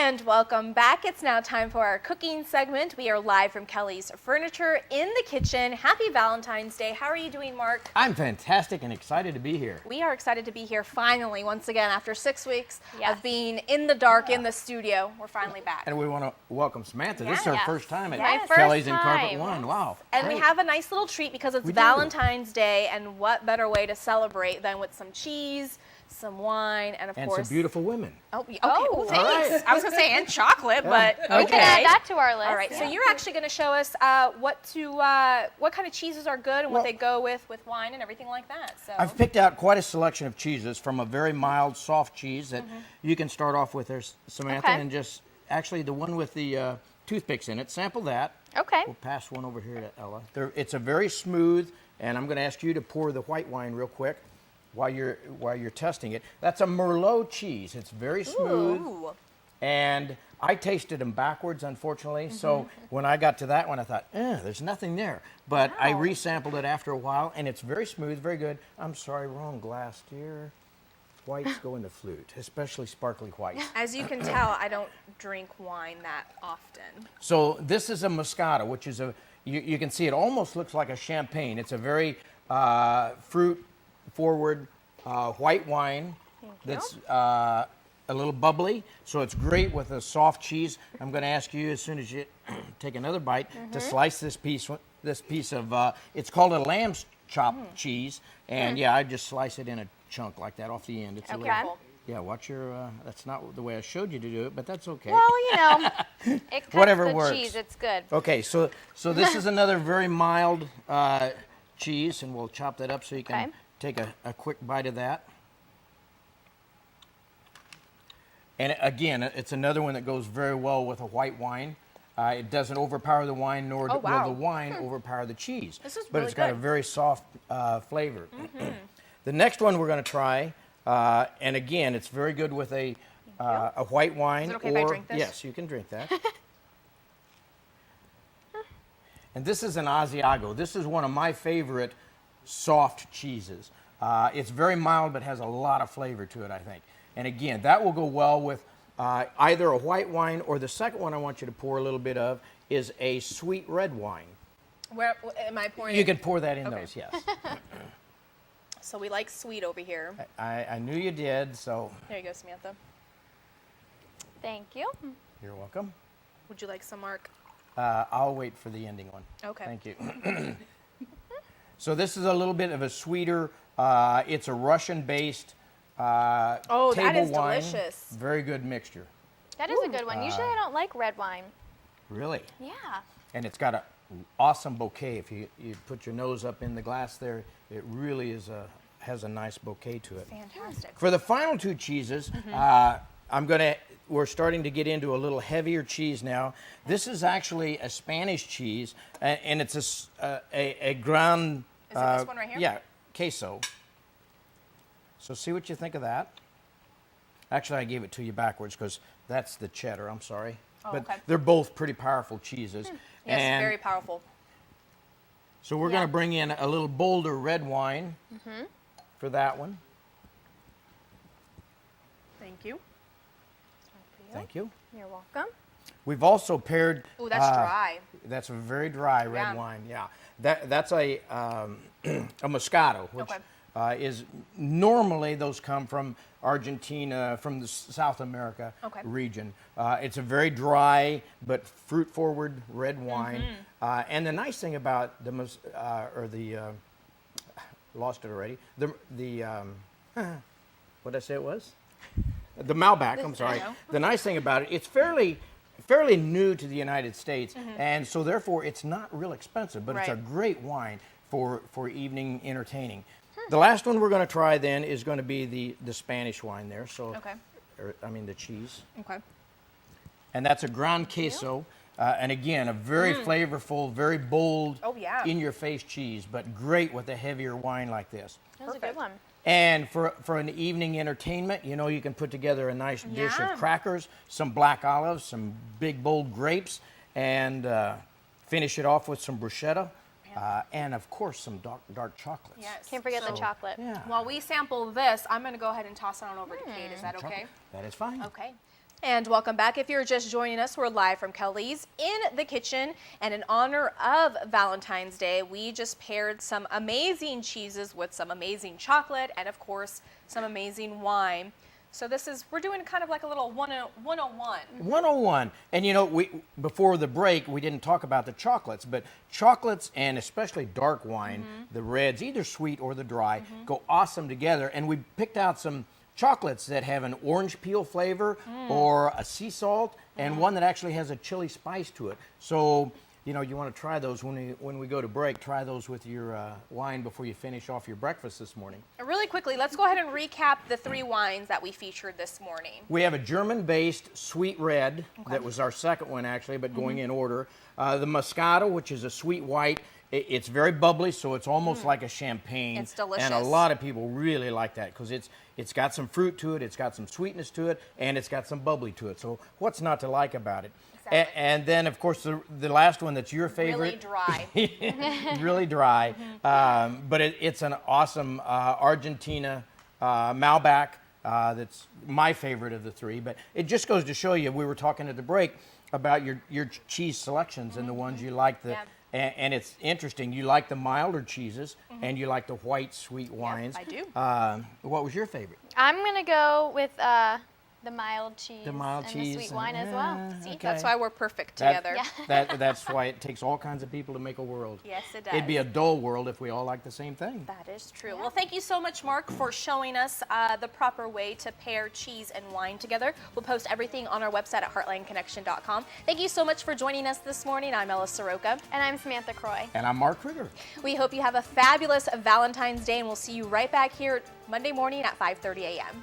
And welcome back. It's now time for our cooking segment. We are live from Kelly's Furniture in the kitchen. Happy Valentine's Day. How are you doing, Mark? I'm fantastic and excited to be here. We are excited to be here finally, once again, after 6 weeks of being in the dark in the studio. We're finally back. And we want to welcome Samantha. This is our first time at Yes. Kelly's in Carpet One. Wow. And we have a nice little treat because it's Valentine's Day, and what better way to celebrate than with some cheese, some wine, and of course... And some beautiful women. Oh, okay. Oh, thanks. Right. I was going to say, and chocolate, but okay. We can add that to our list. All right, so you're actually going to show us what kind of cheeses are good and what they go with wine and everything like that. So I've picked out quite a selection of cheeses, from a very mild, soft cheese that you can start off with there, Samantha, and just actually the one with the toothpicks in it. Sample that. Okay. We'll pass one over here to Ella. It's a very smooth, and I'm going to ask you to pour the white wine real quick while you're testing it. That's a Merlot cheese. It's very smooth. Ooh. And I tasted them backwards, unfortunately. So when I got to that one, I thought, there's nothing there. But I resampled it after a while, and it's very smooth, very good. I'm sorry, wrong glass, dear. Whites go in the flute, especially sparkly whites. As you can tell, I don't drink wine that often. So this is a Moscato, which is you can see it almost looks like a champagne. It's a very fruit-forward white wine that's a little bubbly, so it's great with a soft cheese. I'm going to ask you, as soon as you take another bite, to slice this piece of, it's called a lamb's chop cheese, and I just slice it in a chunk like that off the end. It's a little, watch your, that's not the way I showed you to do it, but that's okay. Well, you know, it cuts Whatever the works. cheese, it's good. Okay, so this is another very mild cheese, and we'll chop that up so you can take a quick bite of that. And again, it's another one that goes very well with a white wine. It doesn't overpower the wine, nor will the wine overpower the cheese. This is but really it's got a very soft flavor. The next one we're going to try, and again, it's very good with a white wine. Is it okay if I drink this? Yes, you can drink that. And this is an Asiago. This is one of my favorite soft cheeses. It's very mild, but has a lot of flavor to it, I think. And again, that will go well with either a white wine, or the second one I want you to pour a little bit of is a sweet red wine. Where am I pouring? You can pour that in those, yes. So we like sweet over here. I knew you did, so. There you go, Samantha. Thank you. You're welcome. Would you like some, Mark? I'll wait for the ending one. Okay. Thank you. So this is a little bit of a sweeter, it's a Russian-based that table is wine. Delicious. Very good mixture. That is a good one. Usually I don't like red wine. Really? Yeah. And it's got an awesome bouquet. If you put your nose up in the glass there, it really has a nice bouquet to it. Fantastic. For the final two cheeses, we're starting to get into a little heavier cheese now. This is actually a Spanish cheese, and it's a ground. Is it this one right here? Yeah, queso. So see what you think of that. Actually, I gave it to you backwards because that's the cheddar. I'm sorry. But they're both pretty powerful cheeses. Yes, and very powerful. so we're going to bring in a little bolder red wine for that one. Thank you. Thank you. You're welcome. We've also paired. Ooh, that's dry. That's a very dry red wine. Yeah, that's a Moscato, which is normally those come from Argentina, from the South America region. It's a very dry but fruit-forward red wine. And the nice thing about the lost it already. What did I say it was? The Malbec. I'm sorry. The nice thing about it, it's fairly new to the United States, and so therefore it's not real expensive, but it's a great wine for evening entertaining. The last one we're going to try then is going to be the Spanish wine there. So, the cheese. Okay. And that's a ground queso, and again, a very flavorful, very bold, in-your-face cheese, but great with a heavier wine like this. That's a good one. And for an evening entertainment, you can put together a nice dish of crackers, some black olives, some big bold grapes, and finish it off with some bruschetta. and of course some dark chocolates. Yes. Can't forget the So, chocolate. Yeah. While we sample this, I'm going to go ahead and toss it on over to Kate. Is that okay? That is fine. Okay. And welcome back. If you're just joining us, we're live from Kelly's in the kitchen. And in honor of Valentine's Day, we just paired some amazing cheeses with some amazing chocolate and, of course, some amazing wine. So we're doing kind of like a little 101. 101. And you know, before the break, we didn't talk about the chocolates, but chocolates and especially dark wine, the reds, either sweet or the dry, go awesome together. And we picked out some chocolates that have an orange peel flavor or a sea salt, and one that actually has a chili spice to it. So, you know, you want to try those when we go to break. Try those with your wine before you finish off your breakfast this morning. Really quickly, let's go ahead and recap the 3 wines that we featured this morning. We have a German-based sweet red that was our second one actually, but going in order. The Moscato, which is a sweet white. It's very bubbly, so it's almost like a champagne. It's delicious. And a lot of people really like that because it's got some fruit to it, it's got some sweetness to it, and it's got some bubbly to it. So what's not to like about it? Exactly. And then, of course, the last one that's your favorite. Really dry. Really dry. But it's an awesome Argentina Malbec. That's my favorite of the 3. But it just goes to show you, we were talking at the break about your cheese selections and the ones you like. And it's interesting, you like the milder cheeses and you like the white sweet wines. I do. What was your favorite? I'm going to go with the mild cheese The mild and cheese the sweet wine as well. See, okay. that's why we're perfect together. That's why it takes all kinds of people to make a world. Yes, it does. It'd be a dull world if we all liked the same thing. That is true. Well, thank you so much, Mark, for showing us the proper way to pair cheese and wine together. We'll post everything on our website at heartlandconnection.com. Thank you so much for joining us this morning. I'm Ella Soroka. And I'm Samantha Croy. And I'm Mark Kruger. We hope you have a fabulous Valentine's Day, and we'll see you right back here Monday morning at 5:30 a.m.